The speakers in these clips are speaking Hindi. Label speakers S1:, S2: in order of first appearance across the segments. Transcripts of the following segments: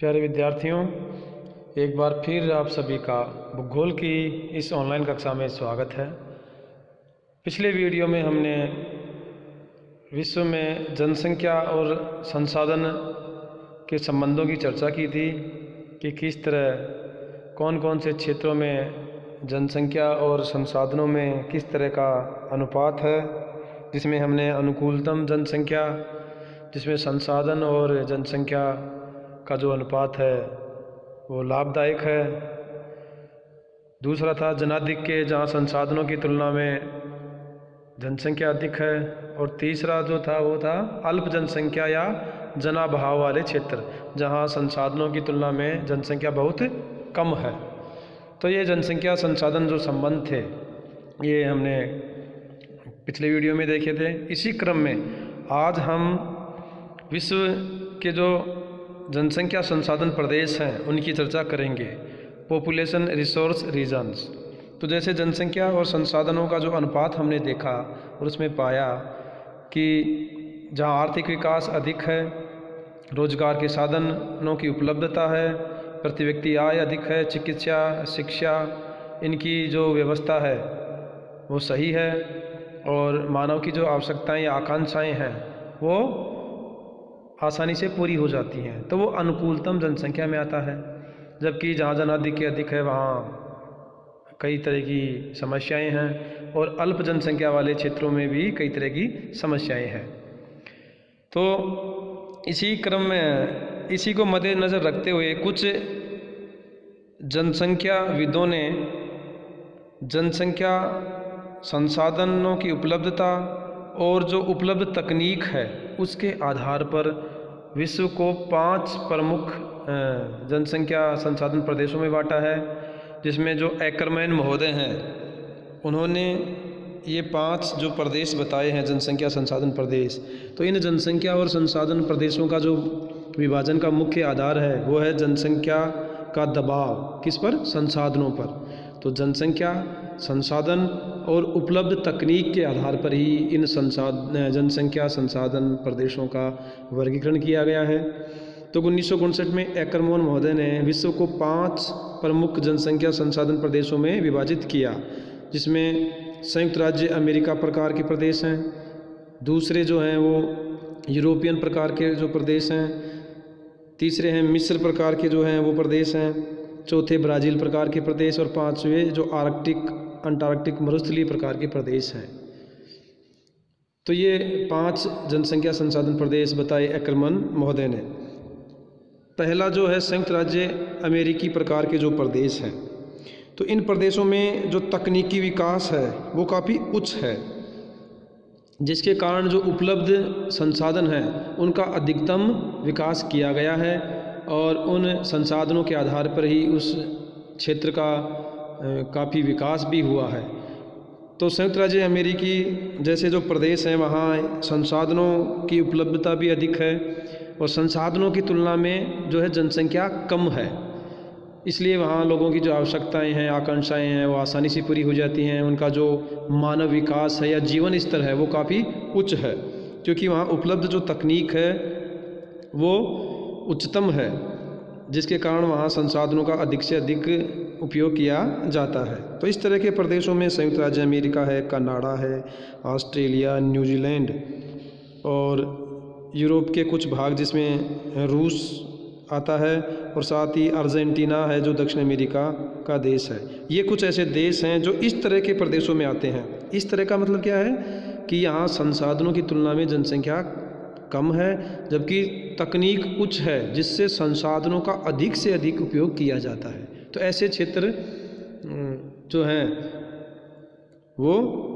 S1: प्यारे विद्यार्थियों, एक बार फिर आप सभी का भूगोल की इस ऑनलाइन कक्षा में स्वागत है। पिछले वीडियो में हमने विश्व में जनसंख्या और संसाधन के संबंधों की चर्चा की थी कि किस तरह कौन कौन से क्षेत्रों में जनसंख्या और संसाधनों में किस तरह का अनुपात है, जिसमें हमने अनुकूलतम जनसंख्या, जिसमें संसाधन और जनसंख्या का जो अनुपात है वो लाभदायक है। दूसरा था जनाधिक्य, जहाँ संसाधनों की तुलना में जनसंख्या अधिक है। और तीसरा जो था वो था अल्प जनसंख्या या जनाभाव वाले क्षेत्र, जहाँ संसाधनों की तुलना में जनसंख्या बहुत कम है। तो ये जनसंख्या संसाधन जो संबंध थे ये हमने पिछले वीडियो में देखे थे। इसी क्रम में आज हम विश्व के जो जनसंख्या संसाधन प्रदेश हैं उनकी चर्चा करेंगे, पॉपुलेशन रिसोर्स रीजन्स। तो जैसे जनसंख्या और संसाधनों का जो अनुपात हमने देखा और उसमें पाया कि जहाँ आर्थिक विकास अधिक है, रोजगार के साधनों की उपलब्धता है, प्रति व्यक्ति आय अधिक है, चिकित्सा शिक्षा इनकी जो व्यवस्था है वो सही है, और मानव की जो आवश्यकताएं या आकांक्षाएं हैं वो आसानी से पूरी हो जाती हैं, तो वो अनुकूलतम जनसंख्या में आता है। जबकि जहाँ जनाधिक्य अधिक है वहाँ कई तरह की समस्याएं हैं, और अल्प जनसंख्या वाले क्षेत्रों में भी कई तरह की समस्याएं हैं। तो इसी क्रम में इसी को मद्देनज़र रखते हुए कुछ जनसंख्याविदों ने जनसंख्या संसाधनों की उपलब्धता और जो उपलब्ध तकनीक है उसके आधार पर विश्व को 5 प्रमुख जनसंख्या संसाधन प्रदेशों में बांटा है, जिसमें जो एकरमैन महोदय हैं उन्होंने ये 5 जो प्रदेश बताए हैं जनसंख्या संसाधन प्रदेश। तो इन जनसंख्या और संसाधन प्रदेशों का जो विभाजन का मुख्य आधार है वो है जनसंख्या का दबाव किस पर? संसाधनों पर। तो जनसंख्या, संसाधन और उपलब्ध तकनीक के आधार पर ही इन जनसंख्या संसाधन प्रदेशों का वर्गीकरण किया गया है। तो 1959 में एकरमैन महोदय ने विश्व को 5 प्रमुख जनसंख्या संसाधन प्रदेशों में विभाजित किया, जिसमें संयुक्त राज्य अमेरिका प्रकार के प्रदेश हैं, दूसरे जो हैं वो यूरोपियन प्रकार के जो प्रदेश हैं, तीसरे हैं मिस्र प्रकार के जो हैं वो प्रदेश हैं, चौथे ब्राज़ील प्रकार के प्रदेश, और 5वें जो अंटार्कटिक मरुस्थलीय प्रकार के प्रदेश हैं। तो ये 5 जनसंख्या संसाधन प्रदेश बताए एकरमैन महोदय ने। पहला जो है संयुक्त राज्य अमेरिकी प्रकार के जो प्रदेश हैं, तो इन प्रदेशों में जो तकनीकी विकास है वो काफ़ी उच्च है, जिसके कारण जो उपलब्ध संसाधन हैं उनका अधिकतम विकास किया गया है, और उन संसाधनों के आधार पर ही उस क्षेत्र का काफ़ी विकास भी हुआ है। तो संयुक्त राज्य अमेरिकी जैसे जो प्रदेश हैं वहाँ संसाधनों की उपलब्धता भी अधिक है, और संसाधनों की तुलना में जो है जनसंख्या कम है, इसलिए वहाँ लोगों की जो आवश्यकताएं हैं, आकांक्षाएं हैं वो आसानी से पूरी हो जाती हैं। उनका जो मानव विकास है या जीवन स्तर है वो काफ़ी उच्च है, क्योंकि वहाँ उपलब्ध जो तकनीक है वो उच्चतम है, जिसके कारण वहाँ संसाधनों का अधिक से अधिक उपयोग किया जाता है। तो इस तरह के प्रदेशों में संयुक्त राज्य अमेरिका है, कनाडा है, ऑस्ट्रेलिया, न्यूजीलैंड और यूरोप के कुछ भाग जिसमें रूस आता है, और साथ ही अर्जेंटीना है जो दक्षिण अमेरिका का देश है। ये कुछ ऐसे देश हैं जो इस तरह के प्रदेशों में आते हैं। इस तरह का मतलब क्या है कि यहाँ संसाधनों की तुलना में जनसंख्या कम है, जबकि तकनीक उच्च है, जिससे संसाधनों का अधिक से अधिक उपयोग किया जाता है। तो ऐसे क्षेत्र जो हैं वो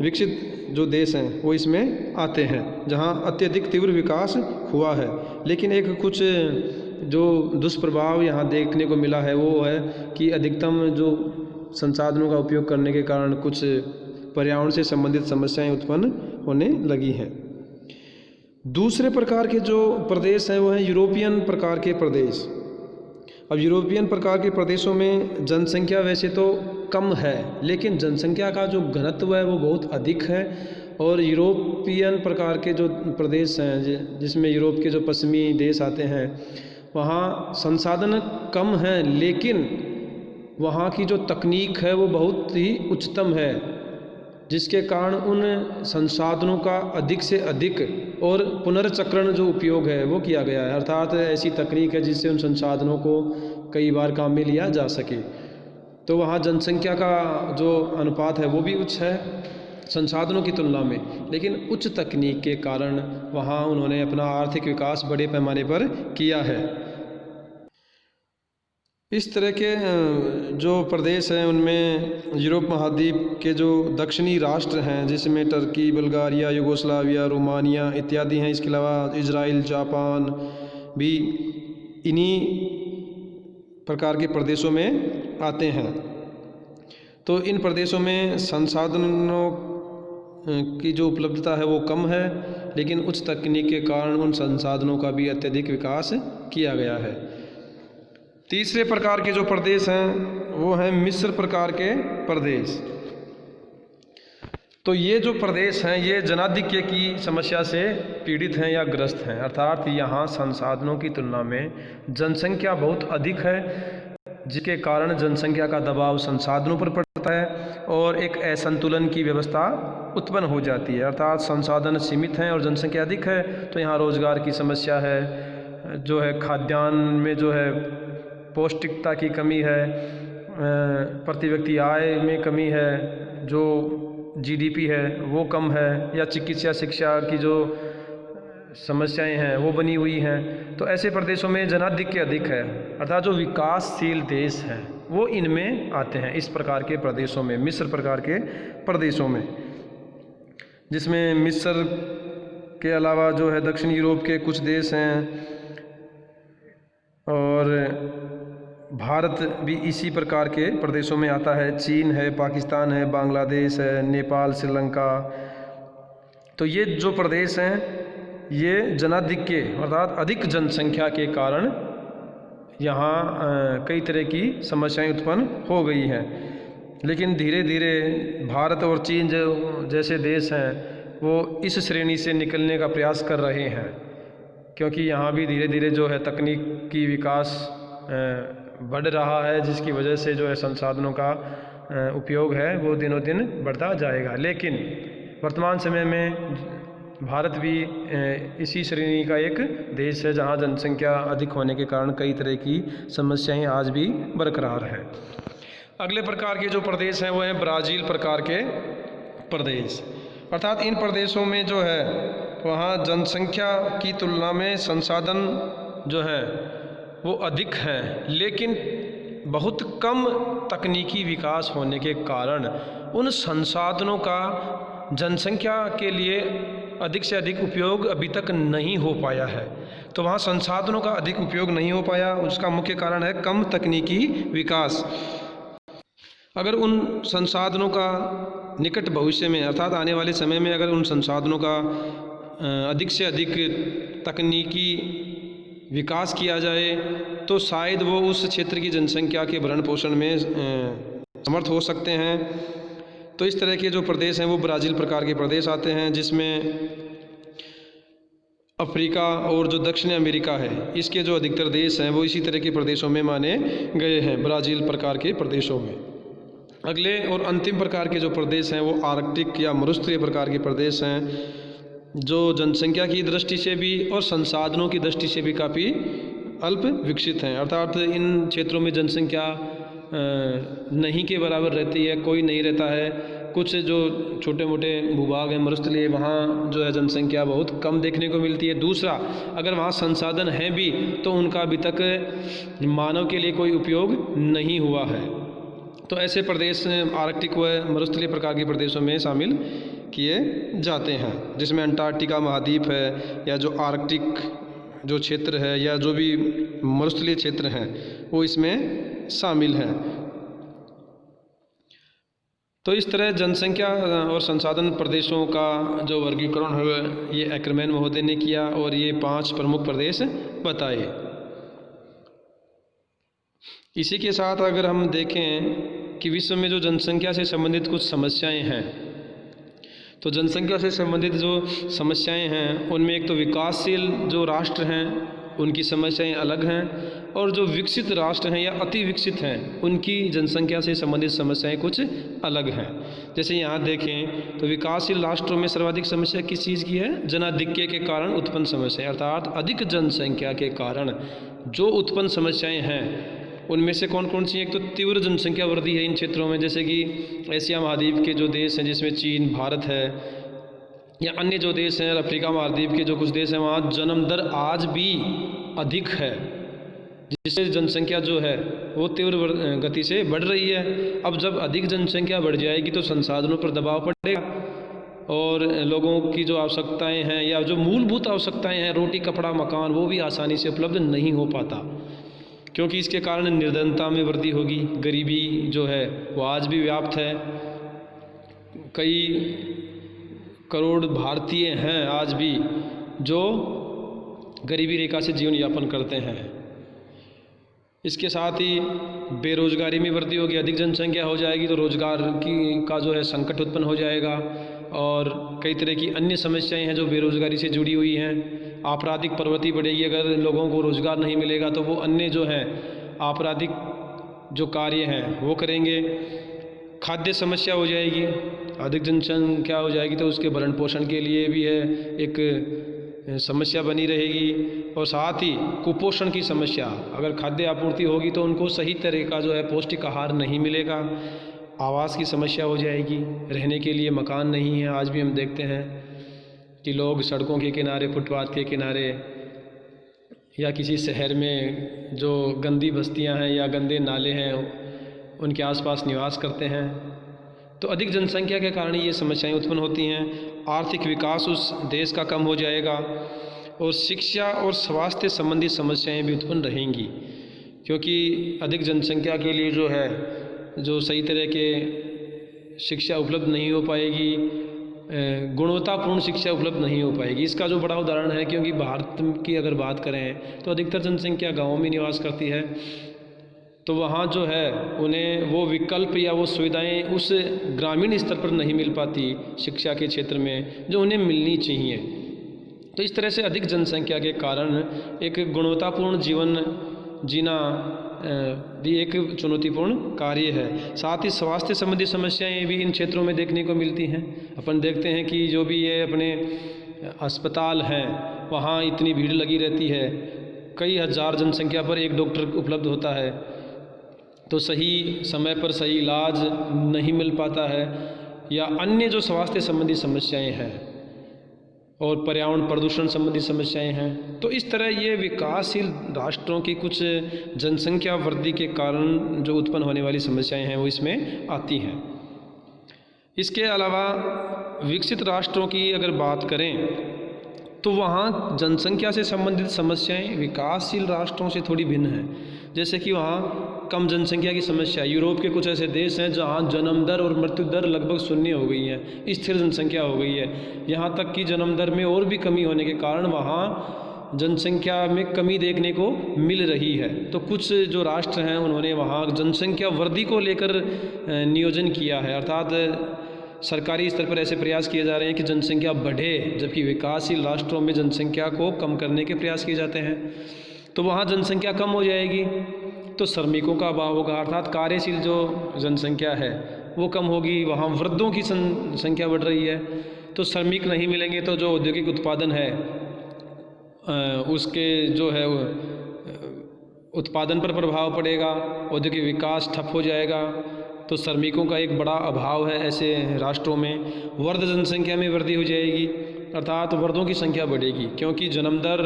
S1: विकसित जो देश हैं वो इसमें आते हैं, जहाँ अत्यधिक तीव्र विकास हुआ है। लेकिन एक कुछ जो दुष्प्रभाव यहाँ देखने को मिला है वो है कि अधिकतम जो संसाधनों का उपयोग करने के कारण कुछ पर्यावरण से संबंधित समस्याएं उत्पन्न होने लगी हैं। दूसरे प्रकार के जो प्रदेश हैं वो हैं यूरोपियन प्रकार के प्रदेश। अब यूरोपियन प्रकार के प्रदेशों में जनसंख्या वैसे तो कम है, लेकिन जनसंख्या का जो घनत्व है वो बहुत अधिक है, और यूरोपियन प्रकार के जो प्रदेश हैं जिसमें यूरोप के जो पश्चिमी देश आते हैं वहाँ संसाधन कम हैं, लेकिन वहाँ की जो तकनीक है वो बहुत ही उच्चतम है, जिसके कारण उन संसाधनों का अधिक से अधिक और पुनर्चक्रण जो उपयोग है वो किया गया है। अर्थात ऐसी तकनीक है जिससे उन संसाधनों को कई बार काम में लिया जा सके। तो वहाँ जनसंख्या का जो अनुपात है वो भी उच्च है संसाधनों की तुलना में, लेकिन उच्च तकनीक के कारण वहाँ उन्होंने अपना आर्थिक विकास बड़े पैमाने पर किया है। इस तरह के जो प्रदेश हैं उनमें यूरोप महाद्वीप के जो दक्षिणी राष्ट्र हैं, जिसमें टर्की, बुल्गारिया, युगोस्लाविया, रोमानिया इत्यादि हैं। इसके अलावा इजराइल, जापान भी इन्हीं प्रकार के प्रदेशों में आते हैं। तो इन प्रदेशों में संसाधनों की जो उपलब्धता है वो कम है, लेकिन उच्च तकनीक के कारण उन संसाधनों का भी अत्यधिक विकास किया गया है। तीसरे प्रकार के जो प्रदेश हैं वो हैं मिश्र प्रकार के प्रदेश। तो ये जो प्रदेश हैं ये जनाधिक्य की समस्या से पीड़ित हैं या ग्रस्त हैं, अर्थात यहाँ संसाधनों की तुलना में जनसंख्या बहुत अधिक है, जिसके कारण जनसंख्या का दबाव संसाधनों पर पड़ता है और एक असंतुलन की व्यवस्था उत्पन्न हो जाती है। अर्थात संसाधन सीमित हैं और जनसंख्या अधिक है, तो यहाँ रोजगार की समस्या है, जो है खाद्यान्न में जो है पौष्टिकता की कमी है, प्रति व्यक्ति आय में कमी है, जो जीडीपी है वो कम है, या चिकित्सा शिक्षा की जो समस्याएं हैं वो बनी हुई हैं। तो ऐसे प्रदेशों में जनाधिक्य अधिक है, अर्थात जो विकासशील देश हैं वो इनमें आते हैं, इस प्रकार के प्रदेशों में, मिस्र प्रकार के प्रदेशों में, जिसमें मिस्र के अलावा जो है दक्षिण यूरोप के कुछ देश हैं और भारत भी इसी प्रकार के प्रदेशों में आता है। चीन है, पाकिस्तान है, बांग्लादेश है, नेपाल, श्रीलंका। तो ये जो प्रदेश हैं ये जनाधिक्य अर्थात अधिक जनसंख्या के कारण यहाँ कई तरह की समस्याएं उत्पन्न हो गई हैं। लेकिन धीरे धीरे भारत और चीन जैसे देश हैं वो इस श्रेणी से निकलने का प्रयास कर रहे हैं, क्योंकि यहाँ भी धीरे धीरे जो है तकनीक की विकास बढ़ रहा है, जिसकी वजह से जो है संसाधनों का उपयोग है वो दिनों दिन बढ़ता जाएगा। लेकिन वर्तमान समय में भारत भी इसी श्रेणी का एक देश है जहाँ जनसंख्या अधिक होने के कारण कई तरह की समस्याएं आज भी बरकरार हैं। अगले प्रकार के जो प्रदेश हैं वो हैं ब्राज़ील प्रकार के प्रदेश। अर्थात इन प्रदेशों में जो है वहाँ जनसंख्या की तुलना में संसाधन जो है वो अधिक हैं, लेकिन बहुत कम तकनीकी विकास होने के कारण उन संसाधनों का जनसंख्या के लिए अधिक से अधिक उपयोग अभी तक नहीं हो पाया है। तो वहाँ संसाधनों का अधिक उपयोग नहीं हो पाया, उसका मुख्य कारण है कम तकनीकी विकास। अगर उन संसाधनों का निकट भविष्य में अर्थात आने वाले समय में अगर उन संसाधनों का अधिक से अधिक तकनीकी विकास किया जाए तो शायद वो उस क्षेत्र की जनसंख्या के भरण पोषण में समर्थ हो सकते हैं। तो इस तरह के जो प्रदेश हैं वो ब्राज़ील प्रकार के प्रदेश आते हैं, जिसमें अफ्रीका और जो दक्षिण अमेरिका है इसके जो अधिकतर देश हैं वो इसी तरह के प्रदेशों में माने गए हैं, ब्राज़ील प्रकार के प्रदेशों में। अगले और अंतिम प्रकार के जो प्रदेश हैं वो आर्कटिक या मरुस्थलीय प्रकार के प्रदेश हैं, जो जनसंख्या की दृष्टि से भी और संसाधनों की दृष्टि से भी काफ़ी अल्प विकसित हैं। अर्थात इन क्षेत्रों में जनसंख्या नहीं के बराबर रहती है, कोई नहीं रहता है। कुछ जो छोटे मोटे भूभाग हैं मरुस्थलीय, वहाँ जो है जनसंख्या बहुत कम देखने को मिलती है। दूसरा, अगर वहाँ संसाधन हैं भी तो उनका अभी तक मानव के लिए कोई उपयोग नहीं हुआ है। तो ऐसे प्रदेश आर्कटिक व मरुस्थलीय प्रकार के प्रदेशों में शामिल किए जाते हैं, जिसमें अंटार्कटिका महाद्वीप है या जो आर्कटिक जो क्षेत्र है या जो भी मरुस्थलीय क्षेत्र हैं वो इसमें शामिल हैं। तो इस तरह जनसंख्या और संसाधन प्रदेशों का जो वर्गीकरण है ये एक्करमैन महोदय ने किया और ये 5 प्रमुख प्रदेश बताए। इसी के साथ अगर हम देखें कि विश्व में जो जनसंख्या से संबंधित कुछ समस्याएं हैं, तो जनसंख्या से संबंधित जो समस्याएं हैं उनमें एक तो विकासशील जो राष्ट्र हैं उनकी समस्याएं अलग हैं, और जो विकसित राष्ट्र हैं या अति विकसित हैं उनकी जनसंख्या से संबंधित समस्याएं कुछ अलग हैं। जैसे यहाँ देखें तो विकासशील राष्ट्रों में सर्वाधिक समस्या किस चीज़ की है? जनाधिक्य के कारण उत्पन्न समस्याएं, अर्थात अधिक जनसंख्या के कारण जो उत्पन्न समस्याएं हैं उनमें से कौन कौन सी? एक तो तीव्र जनसंख्या वृद्धि है इन क्षेत्रों में, जैसे कि एशिया महाद्वीप के जो देश हैं जिसमें चीन, भारत है, या अन्य जो देश हैं अफ्रीका महाद्वीप के जो कुछ देश हैं, वहाँ जन्म दर आज भी अधिक है, जिससे जनसंख्या जो है वो तीव्र गति से बढ़ रही है। अब जब अधिक जनसंख्या बढ़ जाएगी तो संसाधनों पर दबाव पड़ेगा, और लोगों की जो आवश्यकताएं हैं या जो मूलभूत आवश्यकताएं हैं, रोटी, कपड़ा, मकान, वो भी आसानी से उपलब्ध नहीं हो पाता, क्योंकि इसके कारण निर्धनता में वृद्धि होगी। गरीबी जो है वो आज भी व्याप्त है। कई करोड़ भारतीय हैं आज भी जो गरीबी रेखा से जीवन यापन करते हैं। इसके साथ ही बेरोजगारी में वृद्धि होगी। अधिक जनसंख्या हो जाएगी तो रोजगार का जो है संकट उत्पन्न हो जाएगा, और कई तरह की अन्य समस्याएं हैं जो बेरोजगारी से जुड़ी हुई हैं। आपराधिक प्रवृत्ति बढ़ेगी, अगर लोगों को रोजगार नहीं मिलेगा तो वो अन्य जो हैं आपराधिक जो कार्य हैं वो करेंगे। खाद्य समस्या हो जाएगी, अधिक जनसंख्या हो जाएगी तो उसके भरण पोषण के लिए भी है एक समस्या बनी रहेगी। और साथ ही कुपोषण की समस्या, अगर खाद्य आपूर्ति होगी तो उनको सही तरह का जो है पौष्टिक आहार नहीं मिलेगा। आवास की समस्या हो जाएगी, रहने के लिए मकान नहीं है। आज भी हम देखते हैं कि लोग सड़कों के किनारे, फुटपाथ के किनारे, या किसी शहर में जो गंदी बस्तियां हैं या गंदे नाले हैं उनके आसपास निवास करते हैं। तो अधिक जनसंख्या के कारण ये समस्याएं उत्पन्न होती हैं। आर्थिक विकास उस देश का कम हो जाएगा, और शिक्षा और स्वास्थ्य संबंधी समस्याएं भी उत्पन्न रहेंगी, क्योंकि अधिक जनसंख्या के लिए जो है जो सही तरह के शिक्षा उपलब्ध नहीं हो पाएगी, गुणवत्तापूर्ण शिक्षा उपलब्ध नहीं हो पाएगी। इसका जो बड़ा उदाहरण है, क्योंकि भारत की अगर बात करें तो अधिकतर जनसंख्या गाँव में निवास करती है, तो वहाँ जो है उन्हें वो विकल्प या वो सुविधाएं उस ग्रामीण स्तर पर नहीं मिल पाती शिक्षा के क्षेत्र में जो उन्हें मिलनी चाहिए। तो इस तरह से अधिक जनसंख्या के कारण एक गुणवत्तापूर्ण जीवन जीना भी एक चुनौतीपूर्ण कार्य है। साथ ही स्वास्थ्य संबंधी समस्याएं भी इन क्षेत्रों में देखने को मिलती हैं। अपन देखते हैं कि जो भी ये अपने अस्पताल हैं वहाँ इतनी भीड़ लगी रहती है, कई हज़ार जनसंख्या पर एक डॉक्टर उपलब्ध होता है, तो सही समय पर सही इलाज नहीं मिल पाता है, या अन्य जो स्वास्थ्य संबंधी समस्याएं हैं और पर्यावरण प्रदूषण संबंधी समस्याएं हैं। तो इस तरह ये विकासशील राष्ट्रों की कुछ जनसंख्या वृद्धि के कारण जो उत्पन्न होने वाली समस्याएं हैं वो इसमें आती हैं। इसके अलावा विकसित राष्ट्रों की अगर बात करें तो वहाँ जनसंख्या से संबंधित समस्याएं विकासशील राष्ट्रों से थोड़ी भिन्न हैं। जैसे कि वहाँ कम जनसंख्या की समस्या, यूरोप के कुछ ऐसे देश हैं जहाँ जन्म दर और मृत्यु दर लगभग शून्य हो गई है, स्थिर जनसंख्या हो गई है। यहाँ तक कि जन्म दर में और भी कमी होने के कारण वहाँ जनसंख्या में कमी देखने को मिल रही है। तो कुछ जो राष्ट्र हैं उन्होंने वहाँ जनसंख्या वृद्धि को लेकर नियोजन किया है, अर्थात सरकारी स्तर पर ऐसे प्रयास किए जा रहे हैं कि जनसंख्या बढ़े, जबकि विकासशील राष्ट्रों में जनसंख्या को कम करने के प्रयास किए जाते हैं। तो वहाँ जनसंख्या कम हो जाएगी तो श्रमिकों का अभाव होगा, अर्थात कार्यशील जो जनसंख्या है वो कम होगी। वहाँ वृद्धों की संख्या बढ़ रही है तो श्रमिक नहीं मिलेंगे, तो जो औद्योगिक उत्पादन है उसके जो है उत्पादन पर प्रभाव पड़ेगा, औद्योगिक विकास ठप हो जाएगा। तो श्रमिकों का एक बड़ा अभाव है ऐसे राष्ट्रों में। वर्ध जनसंख्या में वृद्धि हो जाएगी, अर्थात वर्धों की संख्या बढ़ेगी, क्योंकि जन्म दर,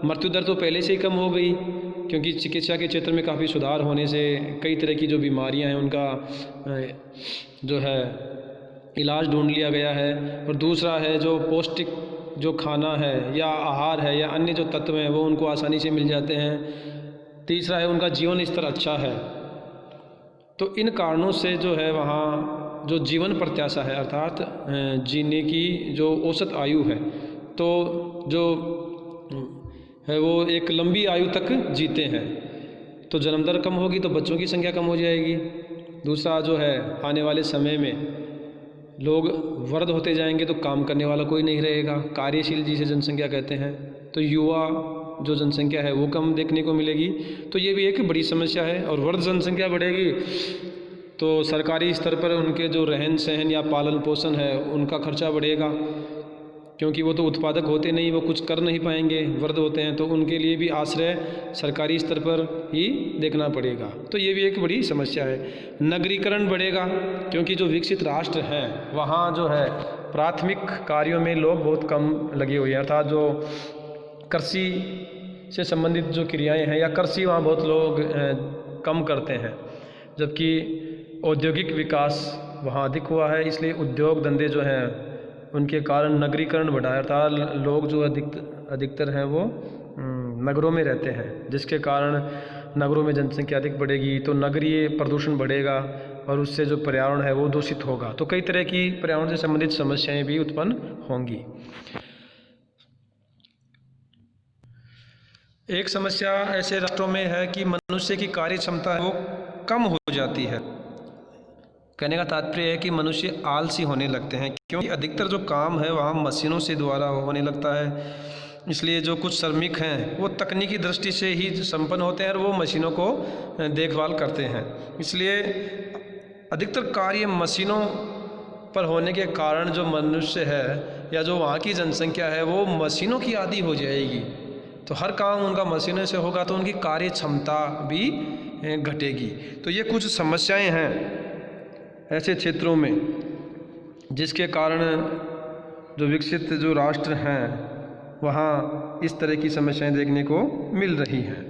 S1: मृत्यु दर तो पहले से ही कम हो गई, क्योंकि चिकित्सा के क्षेत्र में काफ़ी सुधार होने से कई तरह की जो बीमारियां हैं उनका जो है इलाज ढूंढ लिया गया है। और दूसरा है जो पौष्टिक जो खाना है या आहार है या अन्य जो तत्व हैं वो उनको आसानी से मिल जाते हैं। तीसरा है उनका जीवन स्तर अच्छा है। तो इन कारणों से जो है वहाँ जो जीवन प्रत्याशा है, अर्थात जीने की जो औसत आयु है, तो जो है वो एक लंबी आयु तक जीते हैं। तो जन्म दर कम होगी तो बच्चों की संख्या कम हो जाएगी। दूसरा जो है आने वाले समय में लोग वृद्ध होते जाएंगे तो काम करने वाला कोई नहीं रहेगा, कार्यशील जिसे जनसंख्या कहते हैं। तो युवा जो जनसंख्या है वो कम देखने को मिलेगी। तो ये भी एक बड़ी समस्या है। और वर्ध जनसंख्या बढ़ेगी तो सरकारी स्तर पर उनके जो रहन सहन या पालन पोषण है उनका खर्चा बढ़ेगा, क्योंकि वो तो उत्पादक होते नहीं, वो कुछ कर नहीं पाएंगे, वृद्ध होते हैं, तो उनके लिए भी आश्रय सरकारी स्तर पर ही देखना पड़ेगा। तो ये भी एक बड़ी समस्या है। नगरीकरण बढ़ेगा, क्योंकि जो विकसित राष्ट्र हैं वहाँ जो है प्राथमिक कार्यों में लोग बहुत कम लगे हुए हैं, अर्थात जो कृषि से संबंधित जो क्रियाएं हैं या कृषि वहाँ बहुत लोग कम करते हैं, जबकि औद्योगिक विकास वहाँ अधिक हुआ है। इसलिए उद्योग धंधे जो हैं उनके कारण नगरीकरण बढ़ा है, अर्थात लोग जो अधिकतर हैं वो नगरों में रहते हैं, जिसके कारण नगरों में जनसंख्या अधिक बढ़ेगी तो नगरीय प्रदूषण बढ़ेगा और उससे जो पर्यावरण है वो दूषित होगा। तो कई तरह की पर्यावरण से संबंधित समस्याएं भी उत्पन्न होंगी। एक समस्या ऐसे राष्ट्रों में है कि मनुष्य की कार्य क्षमता है वो कम हो जाती है। कहने का तात्पर्य है कि मनुष्य आलसी होने लगते हैं, क्योंकि अधिकतर जो काम है वहाँ मशीनों से द्वारा होने लगता है। इसलिए जो कुछ श्रमिक हैं वो तकनीकी दृष्टि से ही संपन्न होते हैं और वो मशीनों को देखभाल करते हैं। इसलिए अधिकतर कार्य मशीनों पर होने के कारण जो मनुष्य है या जो वहाँ की जनसंख्या है वो मशीनों की आदी हो जाएगी। तो हर काम उनका मशीनों से होगा तो उनकी कार्य क्षमता भी घटेगी। तो ये कुछ समस्याएं हैं ऐसे क्षेत्रों में जिसके कारण जो विकसित जो राष्ट्र हैं वहाँ इस तरह की समस्याएं देखने को मिल रही हैं।